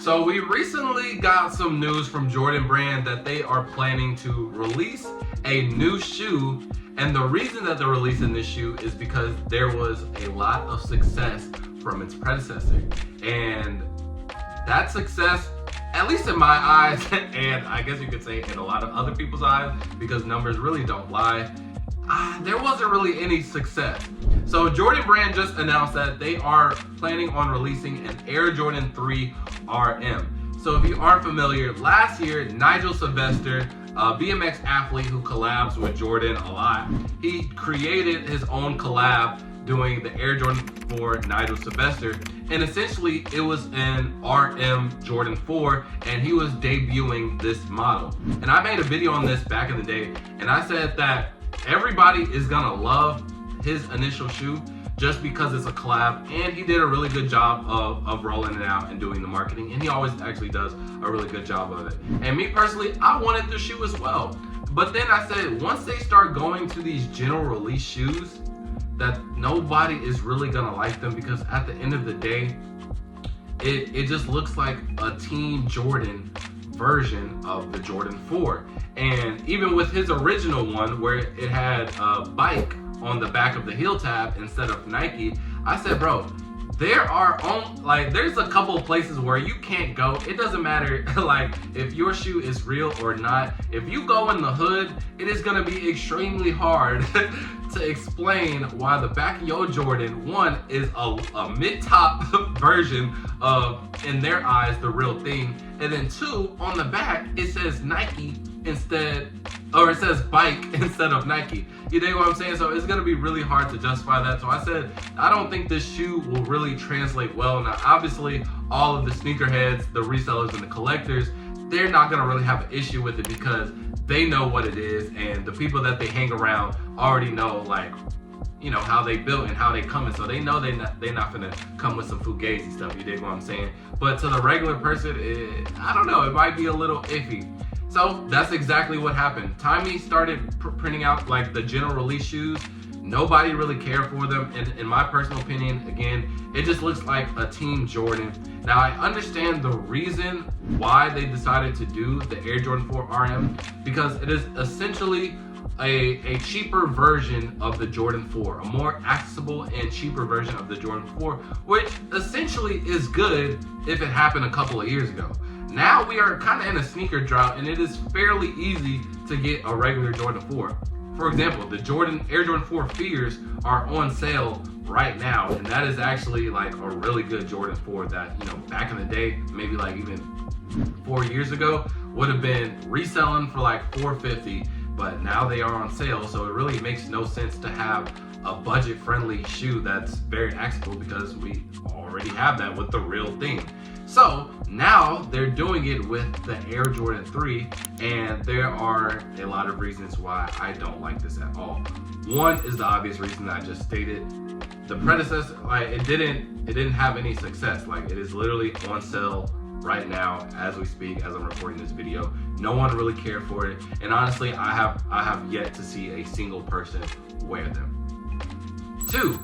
So we recently got some news from Jordan Brand that they are planning to release a new shoe, and the reason that they're releasing this shoe is because there was a lot of success from its predecessor, and that success, at least in my eyes, and I guess you could say in a lot of other people's eyes, because numbers really don't lie, there wasn't really any success. So Jordan Brand just announced that they are planning on releasing an Air Jordan 3 RM. So if you aren't familiar, last year Nigel Sylvester, a BMX athlete who collabs with Jordan a lot, he created his own collab doing the Air Jordan 4 Nigel Sylvester, and essentially it was an RM Jordan 4, and he was debuting this model. And I made a video on this back in the day, and I said that everybody is gonna love his initial shoe just because it's a collab, and he did a really good job of rolling it out and doing the marketing, and he always actually does a really good job of it. And me personally, I wanted the shoe as well, but then I said once they start going to these general release shoes, that nobody is really gonna like them, because at the end of the day, it just looks like a Team Jordan version of the Jordan 4. And even with his original one, where it had a bike on the back of the heel tab instead of Nike, I said, bro, there's a couple of places where you can't go. It doesn't matter like if your shoe is real or not. If you go in the hood, it is gonna be extremely hard to explain why the back of your Jordan 1 is a mid-top version of, in their eyes, the real thing. And then 2, on the back, it says Nike instead, or it says bike instead of Nike. You dig what I'm saying? So it's gonna be really hard to justify that. So I said, I don't think this shoe will really translate well. Now, obviously, all of the sneakerheads, the resellers, and the collectors, they're not gonna really have an issue with it because they know what it is, and the people that they hang around already know, like, you know, how they built and how they coming, so they know they're not gonna come with some fugazi stuff. You dig what I'm saying? But to the regular person, I don't know, it might be a little iffy. So that's exactly what happened. Time he started printing out like the general release shoes, nobody really cared for them. And in my personal opinion, again, it just looks like a Team Jordan. Now I understand the reason why they decided to do the Air Jordan 4 RM, because it is essentially a cheaper version of the Jordan 4, a more accessible and cheaper version of the Jordan 4, which essentially is good if it happened a couple of years ago. Now we are kind of in a sneaker drought, and it is fairly easy to get a regular Jordan 4. For example, the Air Jordan 4 Fears are on sale right now, and that is actually like a really good Jordan 4 that, you know, back in the day, maybe like even 4 years ago, would have been reselling for like $450, but now they are on sale. So it really makes no sense to have a budget-friendly shoe that's very accessible, because we already have that with the real thing. So now they're doing it with the Air Jordan 3, and there are a lot of reasons why I don't like this at all. One is the obvious reason that I just stated. The predecessor, like, it didn't have any success. Like, it is literally on sale right now as we speak, as I'm recording this video. No one really cared for it, and honestly, I have yet to see a single person wear them. 2,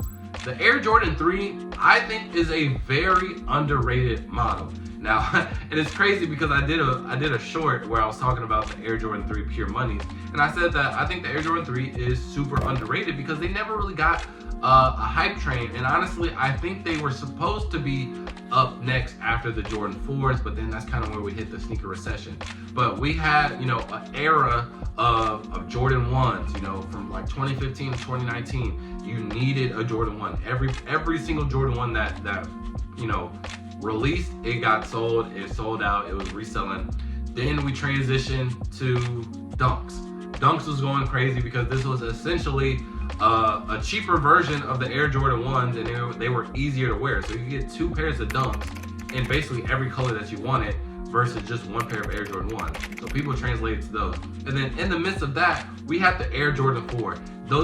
the Air Jordan 3, I think, is a very underrated model. Now, and it's crazy because I did a short where I was talking about the Air Jordan 3 Pure Monies, and I said that I think the Air Jordan 3 is super underrated because they never really got a hype train. And honestly, I think they were supposed to be up next after the Jordan 4s, but then that's kind of where we hit the sneaker recession. But we had, you know, an era of Jordan 1s, you know, from like 2015 to 2019. You needed a Jordan 1. Every single Jordan 1 that you know released, it got sold, it sold out, it was reselling. Then we transitioned to Dunks. Dunks was going crazy because this was essentially a cheaper version of the Air Jordan 1s, and they were easier to wear. So you get 2 pairs of Dunks in basically every color that you wanted, versus just 1 pair of Air Jordan 1s. So people translated to those. And then in the midst of that, we had the Air Jordan 4.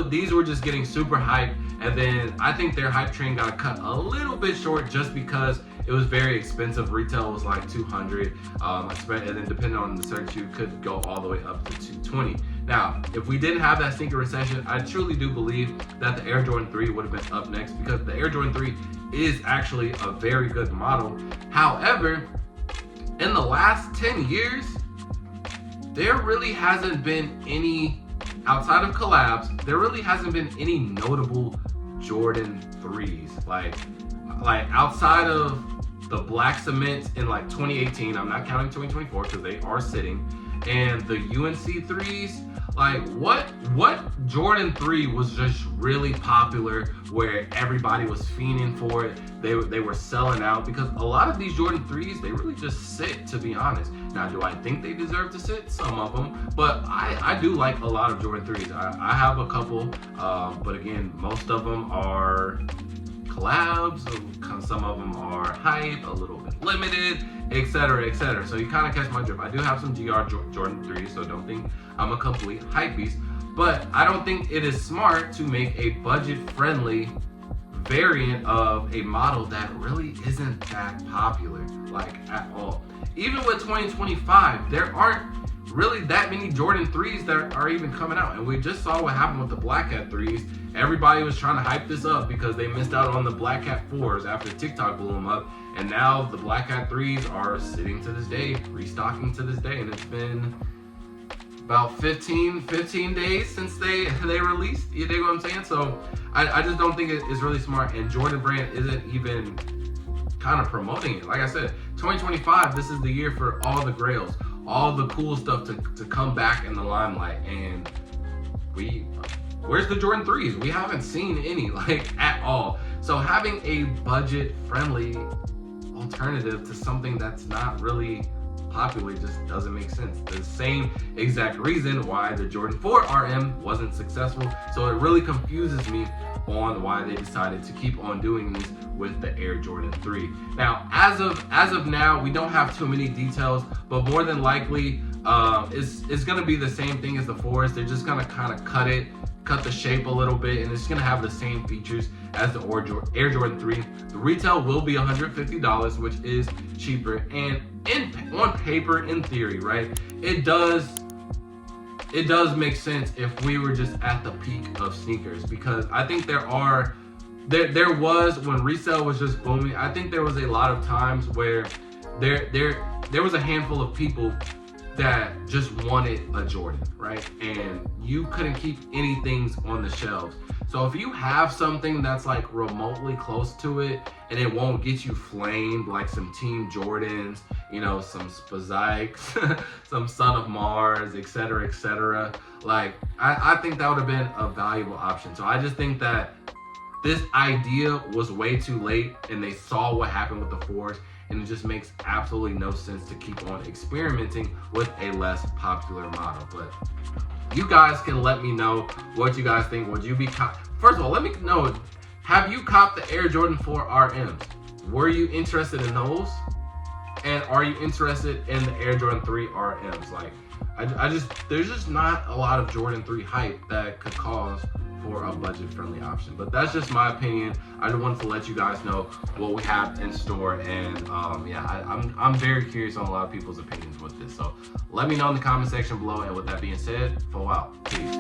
These were just getting super hyped, and then I think their hype train got cut a little bit short just because it was very expensive. Retail was like $200, and then depending on the search, you could go all the way up to $220. Now, if we didn't have that sneaker recession, I truly do believe that the Air Jordan 3 would have been up next, because the Air Jordan 3 is actually a very good model. However, in the last 10 years, there really hasn't been any, outside of collabs, there really hasn't been any notable Jordan 3s. Like outside of the black cements in like 2018, I'm not counting 2024 because they are sitting, and the UNC 3s, like what Jordan 3 was just really popular where everybody was fiending for it. They were selling out because a lot of these Jordan 3s, they really just sit, to be honest. Now, do I think they deserve to sit? Some of them, but I do like a lot of Jordan 3s. I have a couple, but again, most of them are collabs, some of them are hype, a little bit limited, etc, etc. So you kind of catch my drift. I do have some GR Jordan 3s, so don't think I'm a complete hype beast, but I don't think it is smart to make a budget-friendly variant of a model that really isn't that popular, like at all. Even with 2025, there aren't really that many Jordan 3s that are even coming out, and we just saw what happened with the Black Hat 3s. Everybody was trying to hype this up because they missed out on the Black Hat 4s after TikTok blew them up, and now the Black Hat 3s are sitting to this day, restocking to this day, and it's been about 15 days since they released. You dig what I'm saying? So I just don't think it's really smart, and Jordan Brand isn't even kind of promoting it. Like I said, 2025, this is the year for all the grails, all the cool stuff to come back in the limelight, and where's the Jordan 3s? We haven't seen any, like, at all. So having a budget-friendly alternative to something that's not really popular just doesn't make sense. The same exact reason why the Jordan 4 RM wasn't successful. So it really confuses me on why they decided to keep on doing this with the Air Jordan 3. Now, as of now, we don't have too many details, but more than likely, it's gonna be the same thing as the 4s. They're just gonna kind of cut the shape a little bit, and it's gonna have the same features as the Air Jordan 3. The retail will be $150, which is cheaper, and on paper, in theory, right, it does make sense if we were just at the peak of sneakers, because I think there was, when resale was just booming, I think there was a lot of times where there was a handful of people that just wanted a Jordan, right? And you couldn't keep anything on the shelves. So if you have something that's like remotely close to it and it won't get you flamed, like some Team Jordans, you know, some Spazikes, some Son of Mars, etc., like I think that would have been a valuable option. So I just think that this idea was way too late, and they saw what happened with the 4s, and it just makes absolutely no sense to keep on experimenting with a less popular model. But you guys can let me know what you guys think. Would you be first of all, let me know, have you copped the Air Jordan 4 RMs? Were you interested in those? And are you interested in the Air Jordan 3 RMs? Like, there's just not a lot of Jordan 3 hype that could cause for a budget-friendly option. But that's just my opinion. I just wanted to let you guys know what we have in store, and yeah, I'm very curious on a lot of people's opinions with this. So let me know in the comment section below, and with that being said, out. Peace.